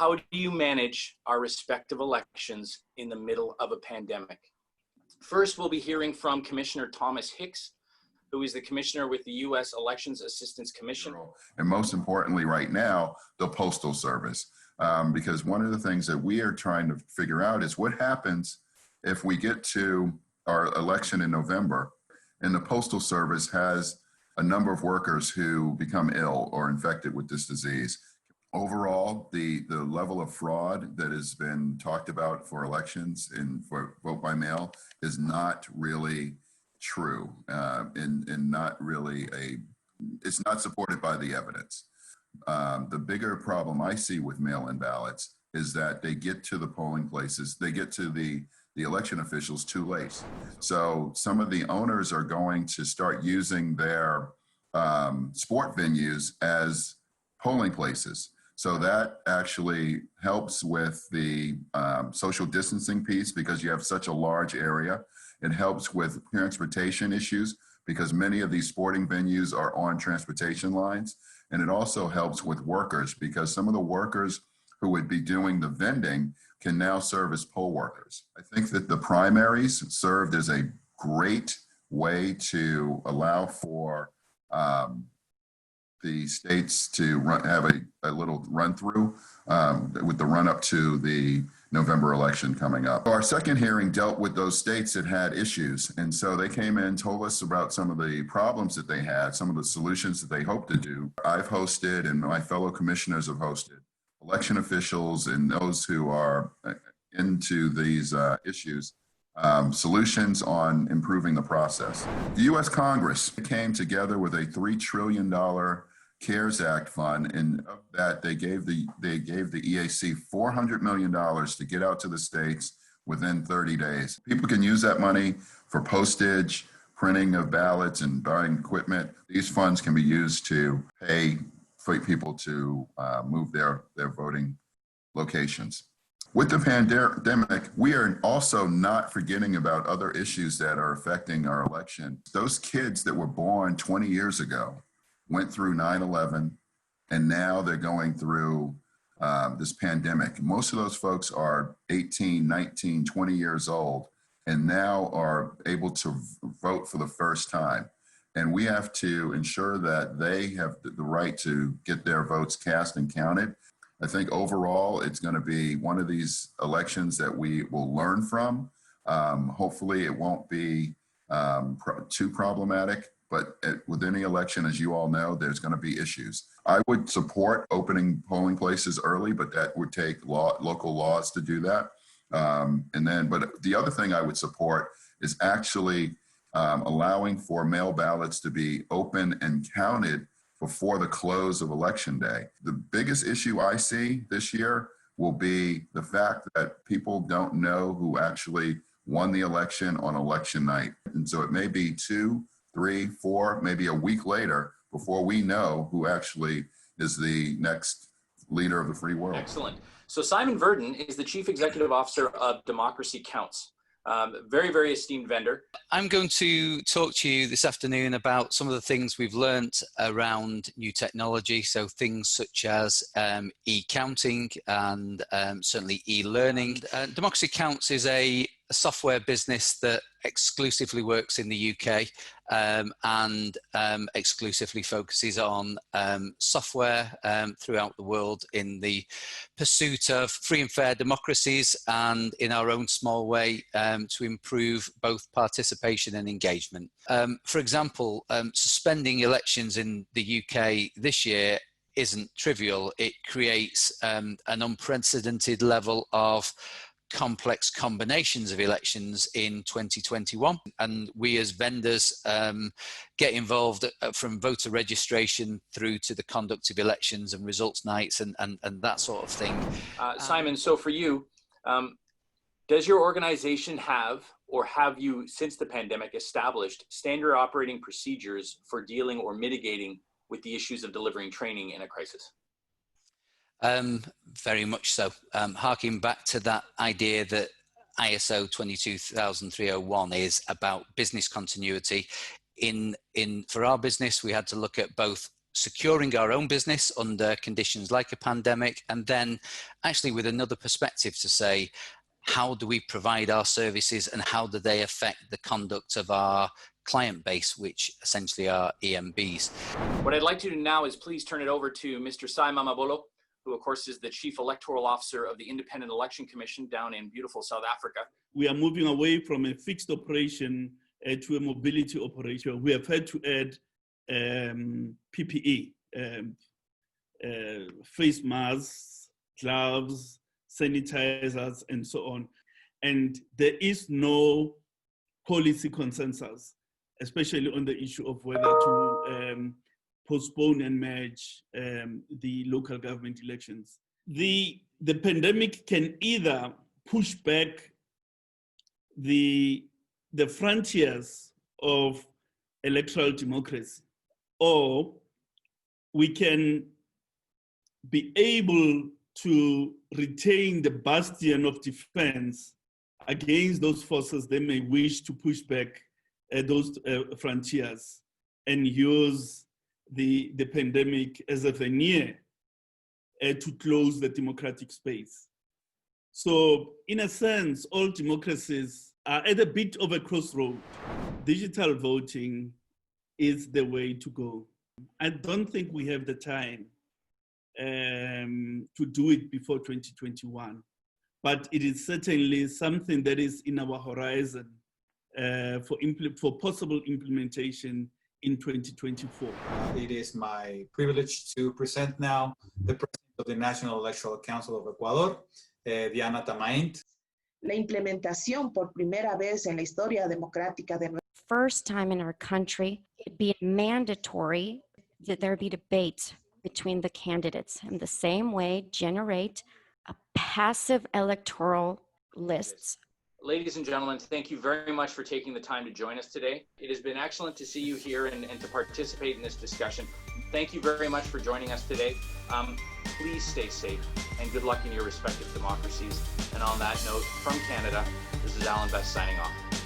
how do you manage our respective elections in the middle of a pandemic? First, we'll be hearing from Commissioner Thomas Hicks, who is the commissioner with the U.S. Elections Assistance Commission. And most importantly right now, the Postal Service. Because one of the things that we are trying to figure out is what happens if we get to our election in November and the Postal Service has a number of workers who become ill or infected with this disease. Overall, the level of fraud that has been talked about for elections and for vote by mail is not really true and not really it's not supported by the evidence. The bigger problem I see with mail-in ballots is that they get to the polling places, they get to the election officials too late. So some of the owners are going to start using their sport venues as polling places. So that actually helps with the social distancing piece because you have such a large area. It helps with transportation issues because many of these sporting venues are on transportation lines. And it also helps with workers because some of the workers who would be doing the vending can now serve as poll workers. I think that the primaries served as a great way to allow for the states to have a little run through with the run up to the November election coming up. Our second hearing dealt with those states that had issues. And so they came in, told us about some of the problems that they had, some of the solutions that they hope to do. I've hosted and my fellow commissioners have hosted election officials and those who are into these issues, solutions on improving the process. The U.S. Congress came together with a $3 trillion CARES Act fund, and of that they gave the EAC $400 million to get out to the states within 30 days. People can use that money for postage, printing of ballots, and buying equipment. These funds can be used to pay for people to move their voting locations. With the pandemic, we are also not forgetting about other issues that are affecting our election. Those kids that were born 20 years ago went through 9/11, and now they're going through this pandemic. Most of those folks are 18, 19, 20 years old, and now are able to vote for the first time. And we have to ensure that they have the right to get their votes cast and counted. I think overall, it's going to be one of these elections that we will learn from. Hopefully, it won't be too problematic. But with any election, as you all know, there's going to be issues. I would support opening polling places early, but that would take local laws to do that. But the other thing I would support is actually allowing for mail ballots to be open and counted before the close of Election Day. The biggest issue I see this year will be the fact that people don't know who actually won the election on election night. And so it may be 2, 3, 4, maybe a week later before we know who actually is the next leader of the free world. Excellent. So Simon Verdon is the Chief Executive Officer of Democracy Counts. Very, very esteemed vendor. I'm going to talk to you this afternoon about some of the things we've learned around new technology. So things such as e-counting and certainly e-learning. Democracy Counts is a software business that exclusively works in the UK and exclusively focuses on software throughout the world in the pursuit of free and fair democracies and in our own small way to improve both participation and engagement. For example, suspending elections in the UK this year isn't trivial. It creates an unprecedented level of complex combinations of elections in 2021, and we as vendors get involved from voter registration through to the conduct of elections and results nights and that sort of thing. Simon, so for you, does your organization have, or have you since the pandemic established standard operating procedures for dealing or mitigating with the issues of delivering training in a crisis? Very much so. Harking back to that idea that ISO 22301 is about business continuity. For our business, we had to look at both securing our own business under conditions like a pandemic, and then actually with another perspective to say, how do we provide our services and how do they affect the conduct of our client base, which essentially are EMBs. What I'd like to do now is please turn it over to Mr. Mamabolo, who of course is the Chief Electoral Officer of the Independent Election Commission down in beautiful South Africa. We are moving away from a fixed operation to a mobility operation. We have had to add PPE, face masks, gloves, sanitizers, and so on. And there is no policy consensus, especially on the issue of whether to postpone and merge the local government elections. The pandemic can either push back the frontiers of electoral democracy, or we can be able to retain the bastion of defense against those forces that may wish to push back those frontiers and use the pandemic as a veneer to close the democratic space. So in a sense, all democracies are at a bit of a crossroad. Digital voting is the way to go. I don't think we have the time to do it before 2021, but it is certainly something that is in our horizon for possible implementation in 2024. It is my privilege to present now the President of the National Electoral Council of Ecuador, Diana Atamaint. La implementación por primera vez en la historia democrática de first time in our country, it'd be mandatory that there be debate between the candidates, and the same way generate a passive electoral lists. Ladies and gentlemen, thank you very much for taking the time to join us today. It has been excellent to see you here and to participate in this discussion. Thank you very much for joining us today. Please stay safe and good luck in your respective democracies. And on that note, from Canada, this is Alan Best signing off.